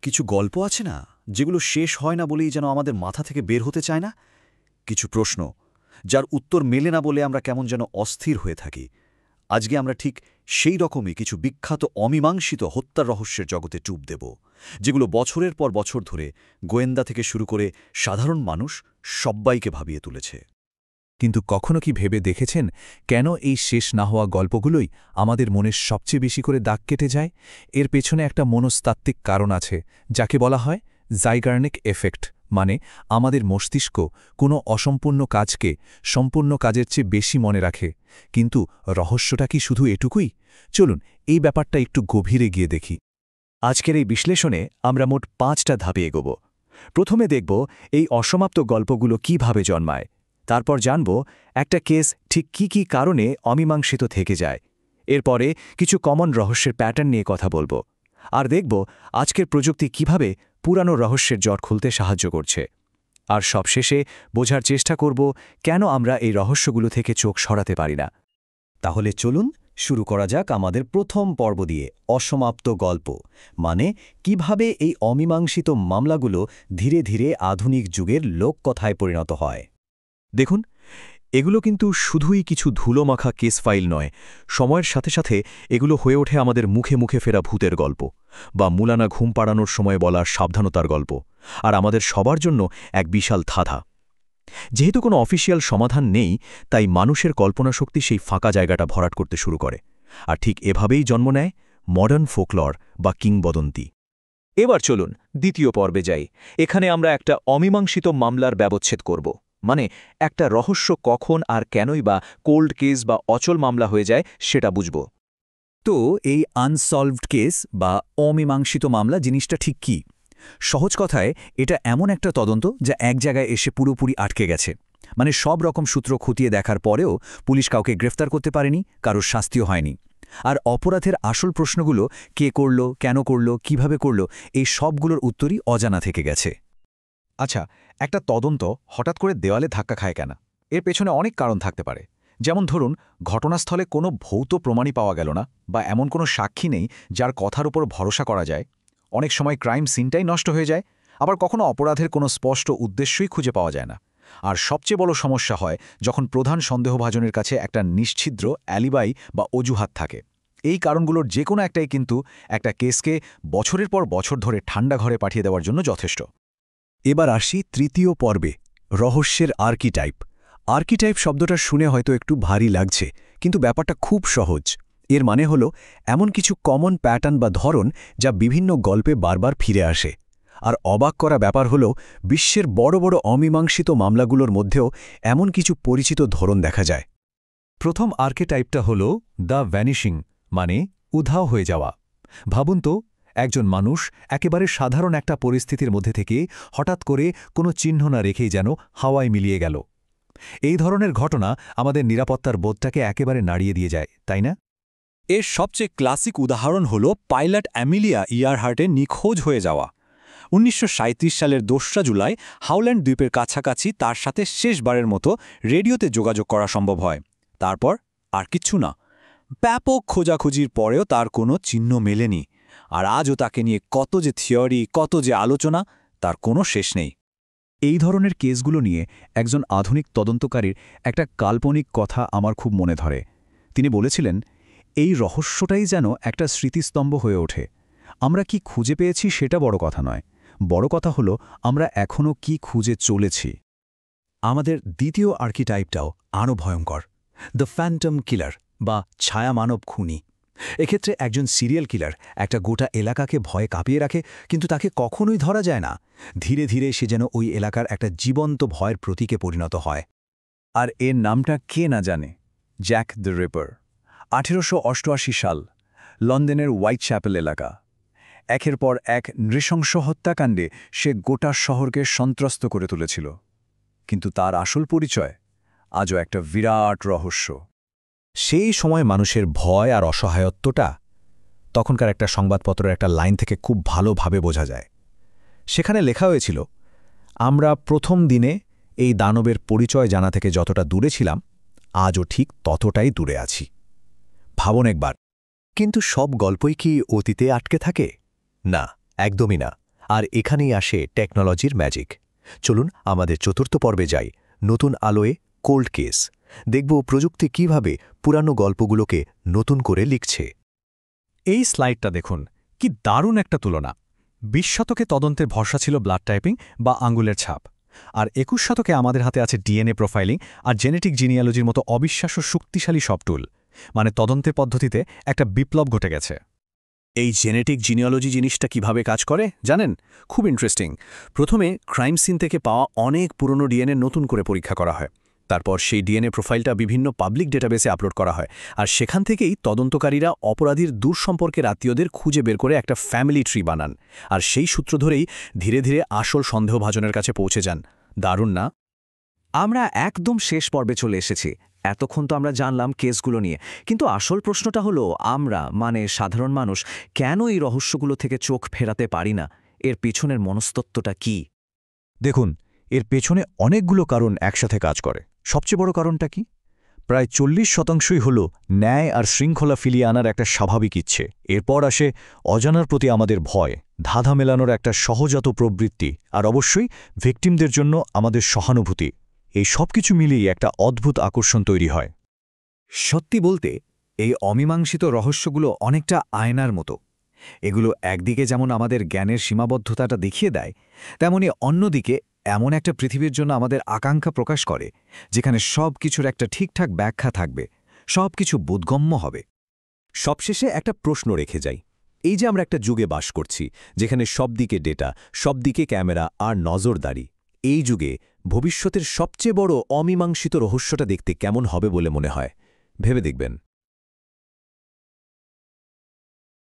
কিছু গল্প আছে না, যেগুলো শেষ হয় না বলেই যেন আমাদের মাথা থেকে বের হতে চায় না। কিছু প্রশ্ন, যার উত্তর মেলে না বলে আমরা কেমন যেন অস্থির হয়ে থাকি। আজকে আমরা ঠিক সেই রকমই কিছু বিখ্যাত অমীমাংসিত হত্যার রহস্যের জগতে ডুব দেব, যেগুলো বছরের পর বছর ধরে গোয়েন্দা থেকে শুরু করে সাধারণ মানুষ সব্বাইকে ভাবিয়ে তুলেছে। কিন্তু কখনো কি ভেবে দেখেছেন কেন এই শেষ না হওয়া গল্পগুলোই আমাদের মনের সবচেয়ে বেশি করে দাগ কেটে যায়? এর পেছনে একটা মনস্তাত্ত্বিক কারণ আছে, যাকে বলা হয় জাইগার্নিক এফেক্ট। মানে আমাদের মস্তিষ্ক কোনো অসম্পূর্ণ কাজকে সম্পূর্ণ কাজের চেয়ে বেশি মনে রাখে। কিন্তু রহস্যটা কি শুধু এটুকুই? চলুন এই ব্যাপারটা একটু গভীরে গিয়ে দেখি। আজকের এই বিশ্লেষণে আমরা মোট 5টা ধাপে এগোব। প্রথমে দেখব এই অসমাপ্ত গল্পগুলো কিভাবে জন্মায়। তারপর জানব একটা কেস ঠিক কি কারণে অমীমাংসিত থেকে যায়। এরপরে কিছু কমন রহস্যের প্যাটার্ন নিয়ে কথা বলবো। আর দেখব আজকের প্রযুক্তি কিভাবে পুরানো রহস্যের জট খুলতে সাহায্য করছে। আর সবশেষে বোঝার চেষ্টা করব কেন আমরা এই রহস্যগুলো থেকে চোখ সরাতে পারি না। তাহলে চলুন শুরু করা যাক আমাদের প্রথম পর্ব দিয়ে, অসমাপ্ত গল্প। মানে কিভাবে এই অমীমাংসিত মামলাগুলো ধীরে ধীরে আধুনিক যুগের লোককথায় পরিণত হয়। দেখুন, এগুলো কিন্তু শুধুই কিছু ধুলোমাখা কেস ফাইল নয়। সময়ের সাথে সাথে এগুলো হয়ে ওঠে আমাদের মুখে মুখে ফেরা ভূতের গল্প, বা মুলানা ঘুম পাড়ানোর সময় বলা সাবধানতার গল্প, আর আমাদের সবার জন্য এক বিশাল ধাঁধা। যেহেতু কোনো অফিসিয়াল সমাধান নেই, তাই মানুষের কল্পনাশক্তি সেই ফাঁকা জায়গাটা ভরাট করতে শুরু করে। আর ঠিক এভাবেই জন্ম নেয় মডার্ন ফোকলর বা কিংবদন্তি। এবার চলুন দ্বিতীয় পর্বে যাই। এখানে আমরা একটা অমীমাংসিত মামলার ব্যবচ্ছেদ করব। মানে একটা রহস্য কখন আর কেনই বা কোল্ড কেস বা অচল মামলা হয়ে যায় সেটা বুঝব। তো এই আনসলভড কেস বা অমীমাংসিত মামলা জিনিসটা ঠিক কি? সহজ কথায় এটা এমন একটা তদন্ত যা এক জায়গায় এসে পুরোপুরি আটকে গেছে। মানে সব রকম সূত্র খুঁটিয়ে দেখার পরেও পুলিশ কাউকে গ্রেফতার করতে পারেনি, কারোর শাস্তিও হয়নি। আর অপরাধের আসল প্রশ্নগুলো, কে করল, কেন করল, কিভাবে করল, এই সবগুলোর উত্তরই অজানা থেকে গেছে। আচ্ছা, একটা তদন্ত হঠাৎ করে দেওয়ালে ধাক্কা খায় কেন? এর পেছনে অনেক কারণ থাকতে পারে। যেমন ধরুন, ঘটনাস্থলে কোনো ভৌত প্রমাণই পাওয়া গেল না, বা এমন কোনো সাক্ষী নেই যার কথার উপর ভরসা করা যায়। অনেক সময় ক্রাইম সিনটাই নষ্ট হয়ে যায়। আবার কখনো অপরাধের কোনো স্পষ্ট উদ্দেশ্যই খুঁজে পাওয়া যায় না। আর সবচেয়ে বড় সমস্যা হয় যখন প্রধান সন্দেহভাজনের কাছে একটা নিশ্ছিদ্র অ্যালিবাই বা অজুহাত থাকে। এই কারণগুলোর যে কোনো একটাই কিন্তু একটা কেসকে বছরের পর বছর ধরে ঠান্ডা ঘরে পাঠিয়ে দেওয়ার জন্য যথেষ্ট। এবার আসি তৃতীয় পর্বে, রহস্যের আর্কিটাইপ। আর্কিটাইপ শব্দটা শুনে হয়তো একটু ভারী লাগছে, কিন্তু ব্যাপারটা খুব সহজ। এর মানে হলো এমন কিছু কমন প্যাটার্ন বা ধরন যা বিভিন্ন গল্পে বারবার ফিরে আসে। আর অবাক করা ব্যাপার হলো বিশ্বের বড় বড় অমীমাংসিত মামলাগুলোর মধ্যেও এমন কিছু পরিচিত ধরন দেখা যায়। প্রথম আর্কেটাইপটা হল দ্য ভ্যানিশিং, মানে উধাও হয়ে যাওয়া। ভাবুন তো, একজন মানুষ একেবারে সাধারণ একটা পরিস্থিতির মধ্যে থেকে হঠাৎ করে কোনো চিহ্ন না রেখেই যেন হাওয়ায় মিলিয়ে গেল। এই ধরনের ঘটনা আমাদের নিরাপত্তার বোধটাকে একেবারে নাড়িয়ে দিয়ে যায়, তাই না? এর সবচেয়ে ক্লাসিক উদাহরণ হল পাইলট অ্যামিলিয়া ইয়ারহার্টের নিখোঁজ হয়ে যাওয়া। ১৯৩৭ সালের ২রা জুলাই হাউল্যান্ড দ্বীপের কাছাকাছি তার সাথে শেষবারের মতো রেডিওতে যোগাযোগ করা সম্ভব হয়। তারপর আর কিচ্ছু না। ব্যাপক খোঁজাখুঁজির পরেও তার কোনো চিহ্ন মেলেনি। আর আজও তাকে নিয়ে কত যে থিওরি, কত যে আলোচনা, তার কোনো শেষ নেই। এই ধরনের কেসগুলো নিয়ে একজন আধুনিক তদন্তকারীর একটা কাল্পনিক কথা আমার খুব মনে ধরে। তিনি বলেছিলেন, এই রহস্যটাই যেন একটা স্মৃতিস্তম্ভ হয়ে ওঠে। আমরা কি খুঁজে পেয়েছি সেটা বড় কথা নয়, বড় কথা হলো আমরা এখনও কি খুঁজে চলেছি। আমাদের দ্বিতীয় আর্কিটাইপটাও আরও ভয়ঙ্কর, দ্য ফ্যান্টম কিলার বা ছায়ামানব খুনি। এক্ষেত্রে একজন সিরিয়াল কিলার একটা গোটা এলাকাকে ভয়ে কাঁপিয়ে রাখে, কিন্তু তাকে কখনোই ধরা যায় না। ধীরে ধীরে সে যেন ওই এলাকার একটা জীবন্ত ভয়ের প্রতীকে পরিণত হয়। আর এর নামটা কে না জানে? Jack the Ripper. ১৮৮৮ সাল, লন্ডনের হোয়াইট চ্যাপেল এলাকা। একের পর এক নৃশংস হত্যাকাণ্ডে সে গোটা শহরকে সন্ত্রস্ত করে তুলেছিল। কিন্তু তার আসল পরিচয় আজও একটা বিরাট রহস্য। সেই সময় মানুষের ভয় আর অসহায়ত্বটা তখনকার একটা সংবাদপত্রের একটা লাইন থেকে খুব ভালোভাবে বোঝা যায়। সেখানে লেখা হয়েছিল, আমরা প্রথম দিনে এই দানবের পরিচয় জানা থেকে যতটা দূরে ছিলাম, আজও ঠিক ততটাই দূরে আছি। ভাবুন একবার। কিন্তু সব গল্পই কি অতীতে আটকে থাকে? না, একদমই না। আর এখানেই আসে টেকনোলজির ম্যাজিক। চলুন আমাদের চতুর্থ পর্বে যাই, নতুন আলোয় কোল্ড কেস। দেখব প্রযুক্তি কিভাবে পুরানো গল্পগুলোকে নতুন করে লিখছে। এই স্লাইডটা দেখুন, কি দারুণ একটা তুলনা। ২০ শতকে তদন্তের ভরসা ছিল ব্লাড টাইপিং বা আঙ্গুলের ছাপ, আর ২১ শতকে আমাদের হাতে আছে ডিএনএ প্রোফাইলিং আর জেনেটিক জিনিয়ালজির মতো অবিশ্বাস্য শক্তিশালী সব টুল। মানে তদন্তের পদ্ধতিতে একটা বিপ্লব ঘটে গেছে। এই জেনেটিক জিনিওলজি জিনিসটা কিভাবে কাজ করে জানেন? খুব ইন্টারেস্টিং। প্রথমে ক্রাইম সিন থেকে পাওয়া অনেক পুরনো ডিএনএ নতুন করে পরীক্ষা করা হয়। তারপর সেই ডিএনএ প্রোফাইলটা বিভিন্ন পাবলিক ডেটাবেসে আপলোড করা হয়, আর সেখান থেকেই তদন্তকারীরা অপরাধীর দূর সম্পর্কের আত্মীয়দের খুঁজে বের করে একটা ফ্যামিলি ট্রি বানান। আর সেই সূত্র ধরেই ধীরে ধীরে আসল সন্দেহভাজনের কাছে পৌঁছে যান। দারুণ না? আমরা একদম শেষ পর্বে চলে এসেছি। এতক্ষণ তো আমরা জানলাম কেসগুলো নিয়ে, কিন্তু আসল প্রশ্নটা হলো আমরা মানে সাধারণ মানুষ কেন এই রহস্যগুলো থেকে চোখ ফেরাতে পারি না? এর পিছনের মনস্তত্ত্বটা কি? দেখুন, এর পেছনে অনেকগুলো কারণ একসাথে কাজ করে। সবচেয়ে বড় কারণটা কি? প্রায় 40% হল ন্যায় আর শৃঙ্খলা ফিরিয়ে আনার একটা স্বাভাবিক ইচ্ছে। এরপর আসে অজানার প্রতি আমাদের ভয়, ধাঁধা মেলানোর একটা সহজাত প্রবৃত্তি, আর অবশ্যই ভিকটিমদের জন্য আমাদের সহানুভূতি। এই সব কিছু মিলিয়ে একটা অদ্ভুত আকর্ষণ তৈরি হয়। সত্যি বলতে এই অমীমাংসিত রহস্যগুলো অনেকটা আয়নার মতো। এগুলো একদিকে যেমন আমাদের জ্ঞানের সীমাবদ্ধতাটা দেখিয়ে দেয়, তেমনি অন্যদিকে এমন একটা পৃথিবীর জন্য আমাদের আকাঙ্ক্ষা প্রকাশ করে যেখানে সব কিছুর একটা ঠিকঠাক ব্যাখ্যা থাকবে, সব কিছু বোধগম্য হবে। সবশেষে একটা প্রশ্ন রেখে যাই। এই যে আমরা একটা যুগে বাস করছি যেখানে সব দিকে ডেটা, সব দিকে ক্যামেরা আর নজরদারি, এই যুগে ভবিষ্যতের সবচেয়ে বড় অমীমাংসিত রহস্যটা দেখতে কেমন হবে বলে মনে হয়? ভেবে দেখবেন।